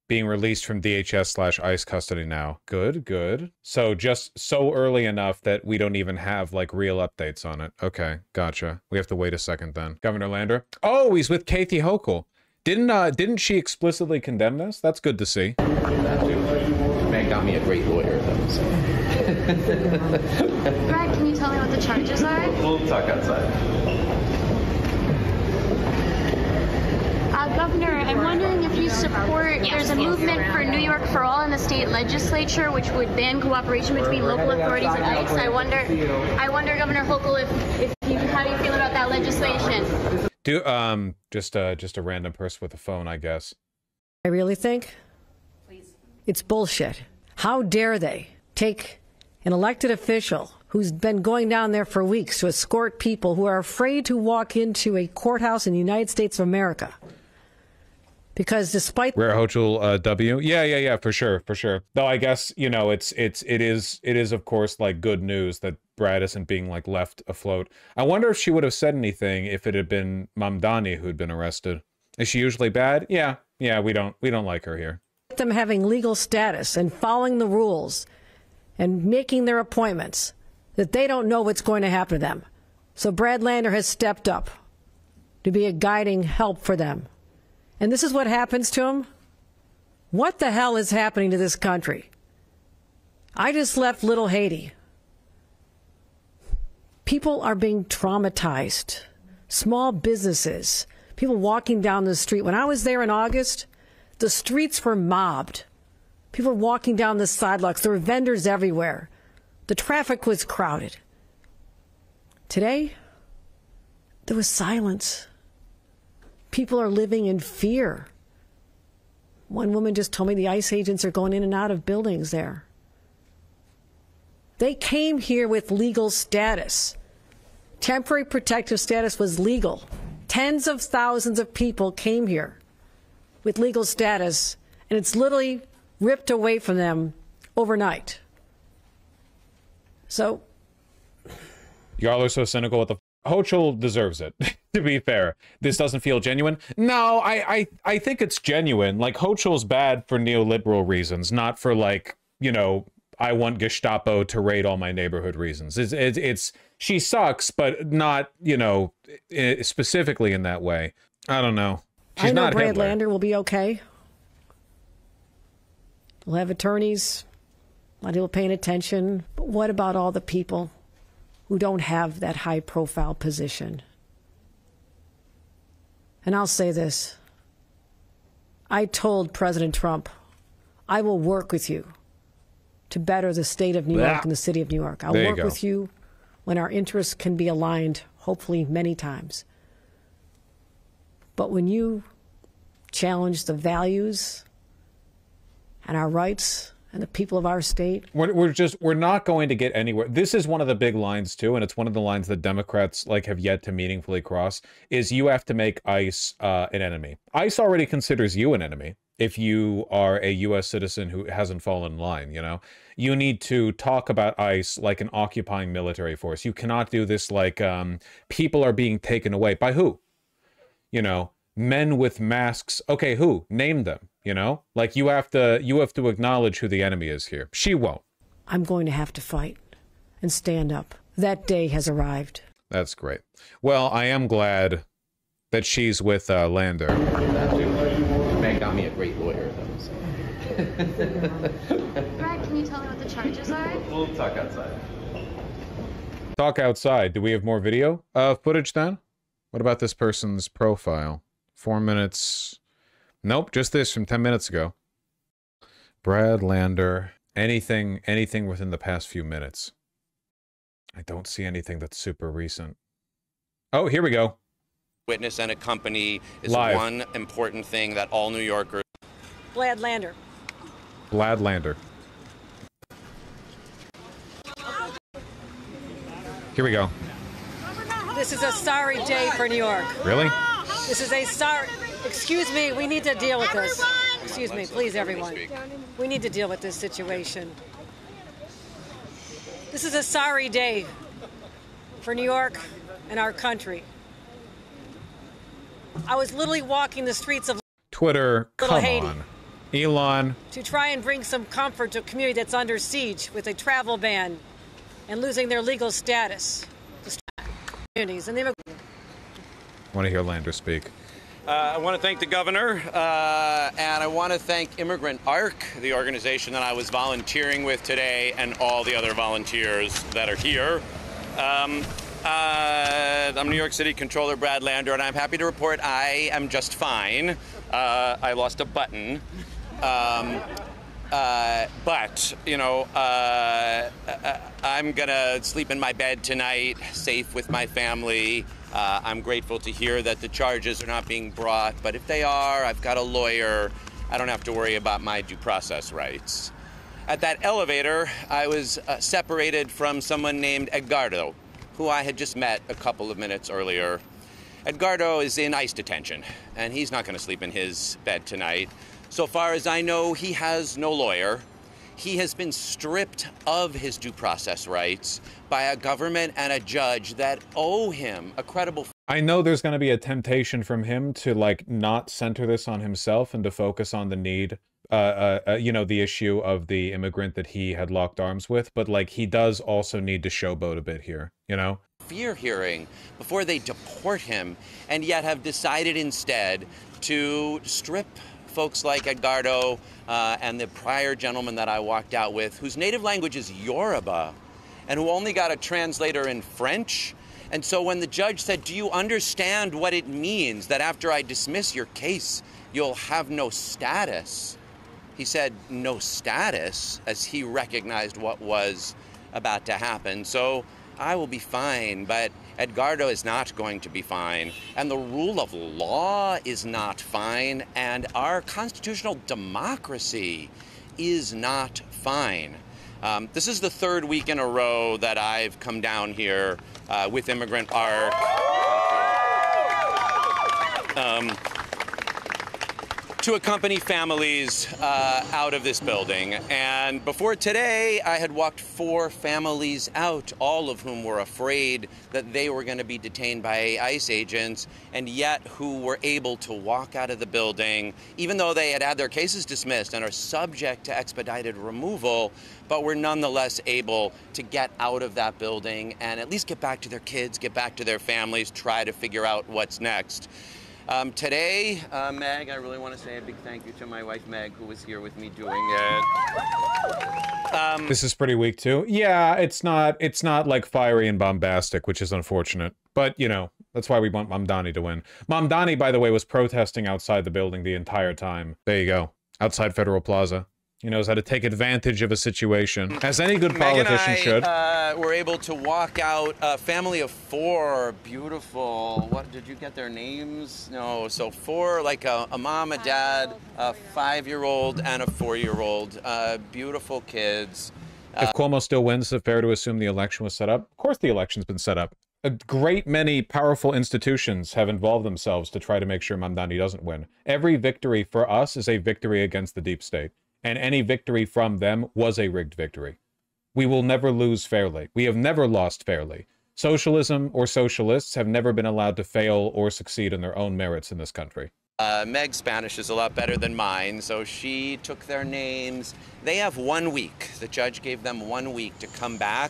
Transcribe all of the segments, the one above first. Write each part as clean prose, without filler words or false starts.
Being released from DHS/ICE custody now. Good, good. So just so early enough that we don't even have like real updates on it. Okay, gotcha. We have to wait a second then. Governor Lander. Oh, he's with Kathy Hochul. Didn't she explicitly condemn this? That's good to see. Man got me a great lawyer, though. So. Brad, can you tell me what the charges are? We'll talk outside. Governor, I'm wondering if you support, there's a movement for New York for All in the state legislature, which would ban cooperation between local authorities and ICE. I wonder, Governor Hochul, how do you feel about that legislation? Just a random person with a phone, I guess. I really think it's bullshit. How dare they take an elected official who's been going down there for weeks to escort people who are afraid to walk into a courthouse in the United States of America? Because despite Rare Hochul W, yeah, for sure. Though I guess, you know, it is of course like good news that Brad isn't being like left afloat. I wonder if she would have said anything if it had been Mamdani who'd been arrested. Is she usually bad? Yeah, we don't like her here. Them having legal status and following the rules and making their appointments, that they don't know what's going to happen to them. So Brad Lander has stepped up to be a guiding help for them. And this is what happens to him? What the hell is happening to this country? I just left Little Haiti. People are being traumatized. Small businesses, people walking down the street. When I was there in August, the streets were mobbed. People were walking down the sidewalks. There were vendors everywhere. The traffic was crowded. Today, there was silence. People are living in fear. One woman just told me the ICE agents are going in and out of buildings there. They came here with legal status. Temporary protective status was legal. Tens of thousands of people came here with legal status, and it's literally ripped away from them overnight. So Y'all are so cynical with the Hochul deserves it. To be fair, this doesn't feel genuine. No, I think it's genuine. Like, Hochul's bad for neoliberal reasons, not for, like, you know, I want Gestapo to raid all my neighborhood reasons. It's she sucks, but not, you know, specifically in that way. I don't know. She's I know not Brad Hitler. Lander will be okay. We'll have attorneys, a lot of people paying attention. But what about all the people who don't have that high-profile position? And I'll say this. I told President Trump, I will work with you to better the state of New York and the city of New York. I'll work with you when our interests can be aligned, hopefully many times. But when you challenge the values and our rights and the people of our state, we're not going to get anywhere. This is one of the big lines too, and it's one of the lines that Democrats like have yet to meaningfully cross, is you have to make ICE an enemy. ICE already considers you an enemy if you are a U.S. citizen who hasn't fallen in line, you know? You need to talk about ICE like an occupying military force. You cannot do this like people are being taken away. By who? You know, men with masks. Okay, who? Name them, you know? Like, you have to acknowledge who the enemy is here. She won't. I'm going to have to fight and stand up. That day has arrived. That's great. Well, I am glad that she's with Lander. Man got me a great lawyer, though. So. Brad, can you tell me what the charges are? We'll talk outside. Talk outside. Do we have more video footage then? What about this person's profile? 4 minutes. Nope, just this from 10 minutes ago. Brad Lander. Anything within the past few minutes. I don't see anything that's super recent. Oh, here we go. Witness and accompany is Live. one important thing that all New Yorkers. Brad Lander. Brad Lander. Here we go. This is a sorry day for New York. Really? This is a sorry... Excuse me, we need to deal with this. Excuse me, please, everyone. We need to deal with this situation. This is a sorry day for New York and our country. I was literally walking the streets of Twitter, come Haiti. on. Elon. to try and bring some comfort to a community that's under siege with a travel ban and losing their legal status. Communities and the Want to hear Lander speak. I want to thank the governor, and I want to thank Immigrant Arc, the organization that I was volunteering with today, and all the other volunteers that are here. I'm New York City Controller Brad Lander, and I'm happy to report I am just fine. I lost a button. But, you know, I'm going to sleep in my bed tonight, safe with my family. I'm grateful to hear that the charges are not being brought, but if they are, I've got a lawyer. I don't have to worry about my due process rights. At that elevator, I was separated from someone named Edgardo, who I had just met a couple of minutes earlier. Edgardo is in ICE detention, and he's not going to sleep in his bed tonight. So far as I know, he has no lawyer. He has been stripped of his due process rights by a government and a judge that owe him a credible... I know there's going to be a temptation from him to, like, not center this on himself and to focus on the need, you know, the issue of the immigrant that he had locked arms with, but, like, he does also need to showboat a bit here, you know? Fear hearing before they deport him, and yet have decided instead to strip folks like Edgardo and the prior gentleman that I walked out with, whose native language is Yoruba, and who only got a translator in French. And so when the judge said, do you understand what it means that after I dismiss your case, you'll have no status? He said, no status, as he recognized what was about to happen. So I will be fine, but Edgardo is not going to be fine, and the rule of law is not fine, and our constitutional democracy is not fine. This is the third week in a row that I've come down here with Immigrant Arc to accompany families out of this building. And before today, I had walked 4 families out, all of whom were afraid that they were going to be detained by ICE agents, and yet who were able to walk out of the building, even though they had had their cases dismissed and are subject to expedited removal, but were nonetheless able to get out of that building and at least get back to their kids, get back to their families, try to figure out what's next. Today, Meg, I really want to say a big thank you to my wife, Meg, who was here with me doing it. This is pretty weak, too. Yeah, it's not like fiery and bombastic, which is unfortunate. But, you know, that's why we want Mamdani to win. Mamdani, by the way, was protesting outside the building the entire time. There you go. Outside Federal Plaza. He knows how to take advantage of a situation, as any good politician should. Were able to walk out a family of 4, beautiful. What did you get their names? No, so 4, like a mom, a dad, a 5-year-old, and a 4-year-old. Beautiful kids. If Cuomo still wins, is it fair to assume the election was set up? Of course the election's been set up. A great many powerful institutions have involved themselves to try to make sure Mamdani doesn't win. Every victory for us is a victory against the deep state. And any victory from them was a rigged victory. We will never lose fairly. We have never lost fairly. Socialism or socialists have never been allowed to fail or succeed in their own merits in this country. Meg's Spanish is a lot better than mine, so she took their names. They have 1 week. The judge gave them 1 week to come back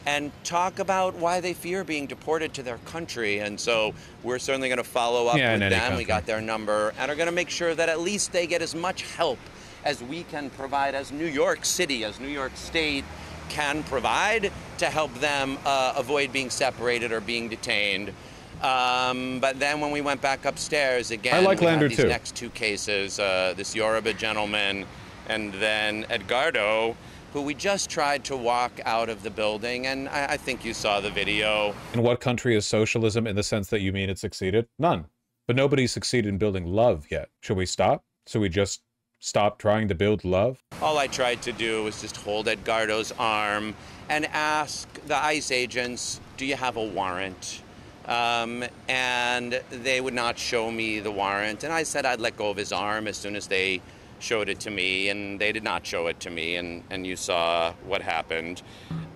and talk about why they fear being deported to their country. And so we're certainly going to follow up with them. We got their number and are going to make sure that at least they get as much help as we can provide, as New York City, as New York State can provide to help them avoid being separated or being detained. But then when we went back upstairs again, I like Lander had these too. Next 2 cases, this Yoruba gentleman and then Edgardo, who we just tried to walk out of the building, and I think you saw the video. In what country is socialism in the sense that you mean it succeeded? None. But nobody's succeeded in building love yet. Should we stop? Should we just stop trying to build love? All I tried to do was just hold Edgardo's arm and ask the ICE agents, do you have a warrant? And they would not show me the warrant. And I said I'd let go of his arm as soon as they showed it to me, and they did not show it to me, and you saw what happened.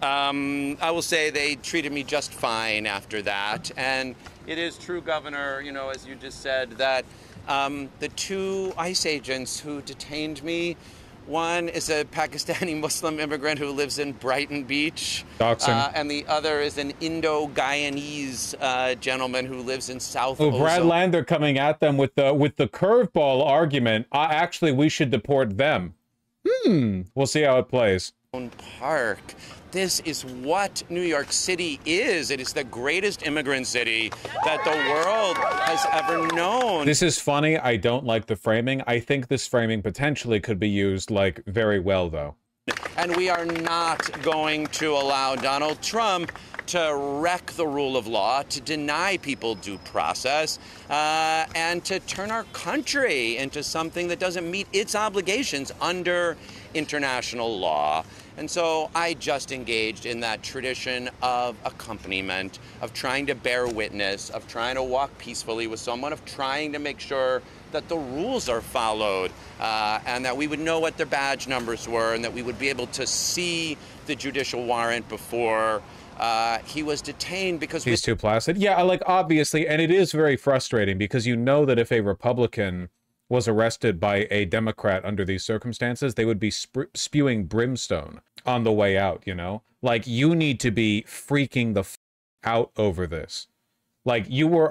I will say they treated me just fine after that. And it is true, Governor, you know, as you just said, that The two ICE agents who detained me, one is a Pakistani Muslim immigrant who lives in Brighton Beach. And the other is an Indo-Guyanese gentleman who lives in South Ozone. Brad Lander coming at them with the curveball argument. Actually, we should deport them. We'll see how it plays. Park. This is what New York City is. It is the greatest immigrant city that the world has ever known. This is funny. I don't like the framing. I think this framing potentially could be used, like, very well, though. And we are not going to allow Donald Trump to wreck the rule of law, to deny people due process, and to turn our country into something that doesn't meet its obligations under international law. And so I just engaged in that tradition of accompaniment, of trying to bear witness, of trying to walk peacefully with someone, of trying to make sure that the rules are followed, and that we would know what their badge numbers were, and that we would be able to see the judicial warrant before he was detained because he's too placid. Yeah, like, obviously, and it is very frustrating because you know that if a Republican was arrested by a Democrat under these circumstances, they would be spewing brimstone on the way out, you know? Like, you need to be freaking the f out over this. Like, you were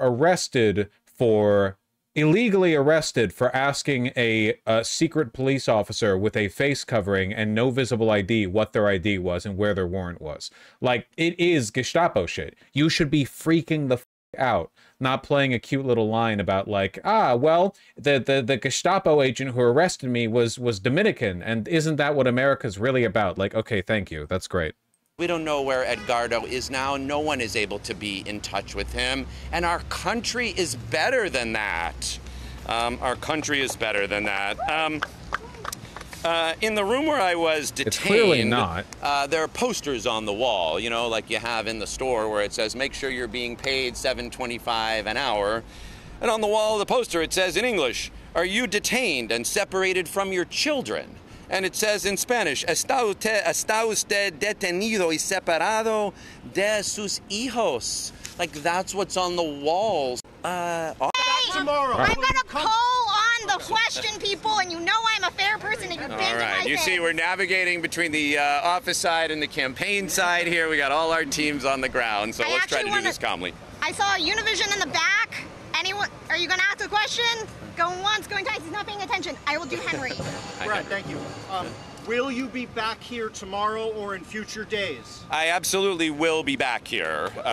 illegally arrested for asking a secret police officer with a face covering and no visible ID what their ID was and where their warrant was. Like, it is Gestapo shit. You should be freaking the f out, not playing a cute little line about, like, well, the Gestapo agent who arrested me was Dominican, and isn't that what America's really about? Like, okay, thank you, that's great. We don't know where Edgardo is now. No one is able to be in touch with him, and our country is better than that. Our country is better than that. In the room where I was detained, it's clearly not. There are posters on the wall, you know, like you have in the store where it says, make sure you're being paid $7.25 an hour. And on the wall of the poster, it says in English, are you detained and separated from your children? And it says in Spanish, está usted detenido y separado de sus hijos. Like, that's what's on the walls. Tomorrow. I'm gonna call on the question people, and you know I'm a fair person if you've been to my All right, you see, we're navigating between the office side and the campaign side here. We got all our teams on the ground, so let's try to do this calmly. I saw Univision in the back. Anyone, are you gonna ask a question? Going once, going twice, he's not paying attention. I will do Henry. Brad, thank you. Will you be back here tomorrow or in future days? I absolutely will be back here. And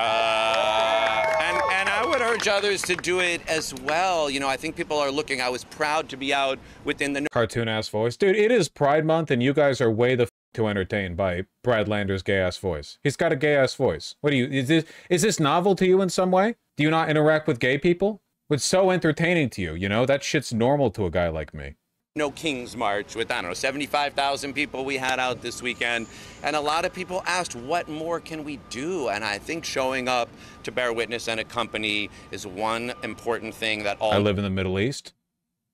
I would urge others to do it as well. You know, I think people are looking. I was proud to be out within the cartoon-ass voice. Dude, it is Pride Month, and you guys are way the f too entertained by Brad Lander's gay-ass voice. He's got a gay-ass voice. What do you... Is this novel to you in some way? Do you not interact with gay people? It's so entertaining to you, you know? That shit's normal to a guy like me. No King's March with, I don't know, 75,000 people we had out this weekend. And a lot of people asked, what more can we do? And I think showing up to bear witness and accompany is one important thing that all... I live in the Middle East.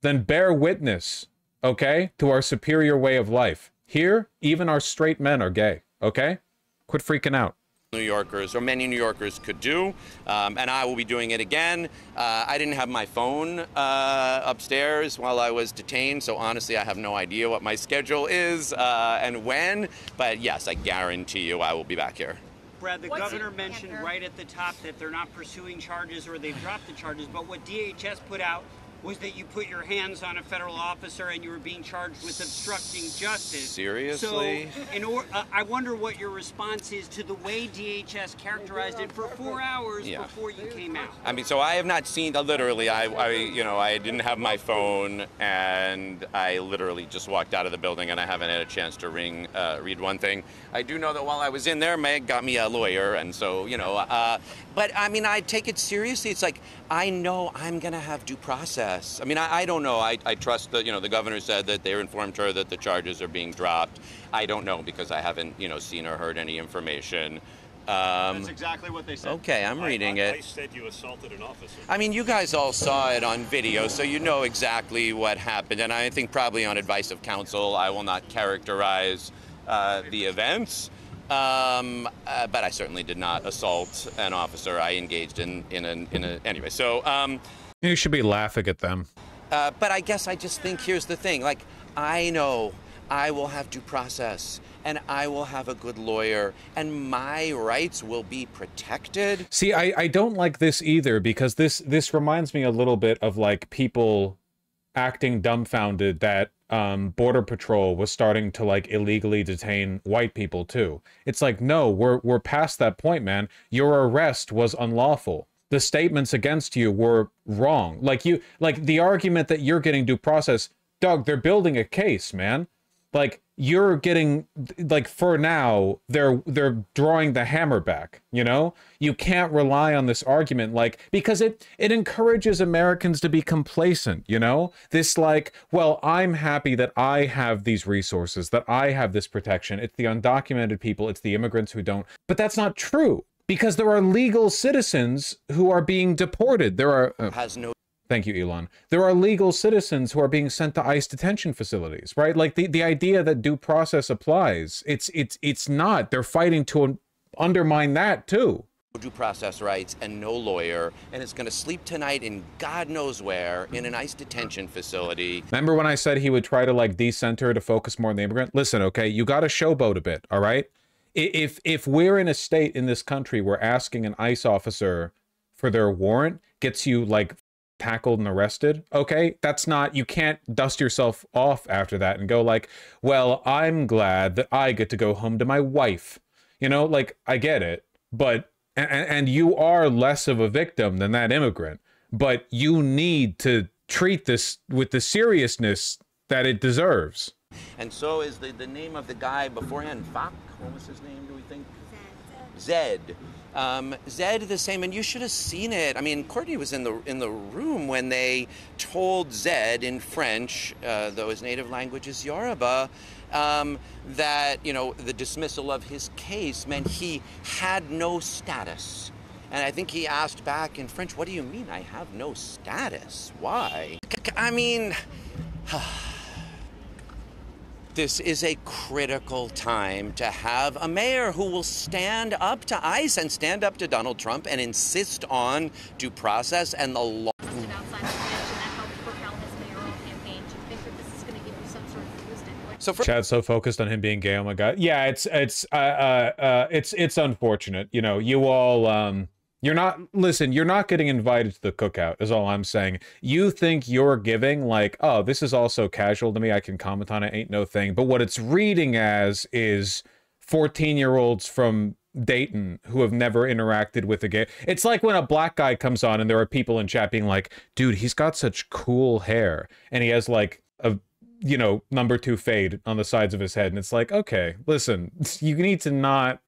Then bear witness, okay, to our superior way of life. Here, even our straight men are gay, okay? Quit freaking out. New Yorkers, or many New Yorkers, could do, and I will be doing it again. I didn't have my phone upstairs while I was detained, so honestly I have no idea what my schedule is and when, but yes, I guarantee you I will be back here. Brad, the governor mentioned right at the top that they're not pursuing charges or they've dropped the charges, but what DHS put out was that you put your hands on a federal officer and you were being charged with obstructing justice. Seriously? So, I wonder what your response is to the way DHS characterized it for 4 hours before you came out. I mean, so I have not seen, literally, I didn't have my phone, and I literally just walked out of the building, and I haven't had a chance to read one thing. I do know that while I was in there, Meg got me a lawyer, and so, you know, but I mean, I take it seriously. It's like, I know I'm going to have due process. I mean, I don't know. I trust that, you know, the governor said that they informed her that the charges are being dropped. I don't know because I haven't, you know, seen or heard any information. That's exactly what they said. Okay, I'm reading it. I said you assaulted an officer. I mean, you guys all saw it on video, so you know exactly what happened. And I think probably on advice of counsel, I will not characterize the events. But I certainly did not assault an officer. I engaged in anyway. So, you should be laughing at them. But I guess I just think here's the thing. Like, I know I will have due process and I will have a good lawyer and my rights will be protected. See, I don't like this either, because this reminds me a little bit of like people acting dumbfounded that Border Patrol was starting to like illegally detain white people too. It's like, no, we're past that point, man. Your arrest was unlawful. The statements against you were wrong. Like the argument that you're getting due process, Doug, they're building a case, man. Like, you're getting, like, for now, they're drawing the hammer back, you know? You can't rely on this argument, like, because it encourages Americans to be complacent, you know? This, like, well, I'm happy that I have these resources, that I have this protection. It's the undocumented people, it's the immigrants who don't. But that's not true, because there are legal citizens who are being deported. There are... Thank you, Elon. There are legal citizens who are being sent to ICE detention facilities, right? Like the idea that due process applies, it's not. They're fighting to undermine that too. Due process rights and no lawyer, and it's going to sleep tonight in God knows where in an ICE detention facility. Remember when I said he would try to like decenter to focus more on the immigrant? Listen, okay, you got to showboat a bit, all right? If we're in a state in this country where asking an ICE officer for their warrant gets you like tackled and arrested, okay, that's not, you can't dust yourself off after that and go like, well, I'm glad that I get to go home to my wife, you know? Like, I get it, but and you are less of a victim than that immigrant, but you need to treat this with the seriousness that it deserves. And so is the name of the guy beforehand, Vak, what was his name, do we think? Zed. Zed the same, and you should have seen it. I mean, Courtney was in the room when they told Zed in French, though his native language is Yoruba, that, you know, the dismissal of his case meant he had no status. And I think he asked back in French, what do you mean I have no status? Why? I mean... This is a critical time to have a mayor who will stand up to ICE and stand up to Donald Trump and insist on due process and the law. So Chad's so focused on him being gay. Oh my God. Yeah, it's unfortunate. You know, you all you're not getting invited to the cookout is all I'm saying. You think you're giving like, oh, this is all so casual to me, I can comment on it, ain't no thing. But what it's reading as is 14-year-olds from Dayton who have never interacted with a gay. It's like when a black guy comes on and there are people in chat being like, dude, he's got such cool hair. And he has like a, you know, number 2 fade on the sides of his head. And it's like, okay, listen, you need to not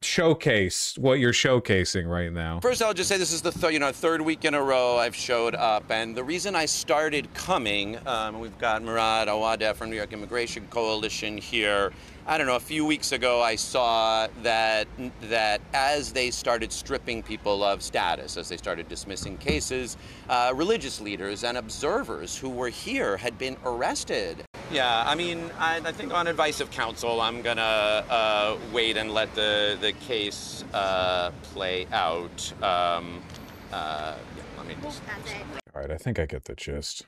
showcase what you're showcasing right now. First, I'll just say this is the third week in a row I've showed up, and the reason I started coming, we've got Murad Awadeh from New York Immigration Coalition here. I don't know, a few weeks ago I saw that as they started stripping people of status, as they started dismissing cases, religious leaders and observers who were here had been arrested. Yeah, I mean, I think on advice of counsel, I'm gonna wait and let the case play out. Yeah, let me just... All right, I think I get the gist.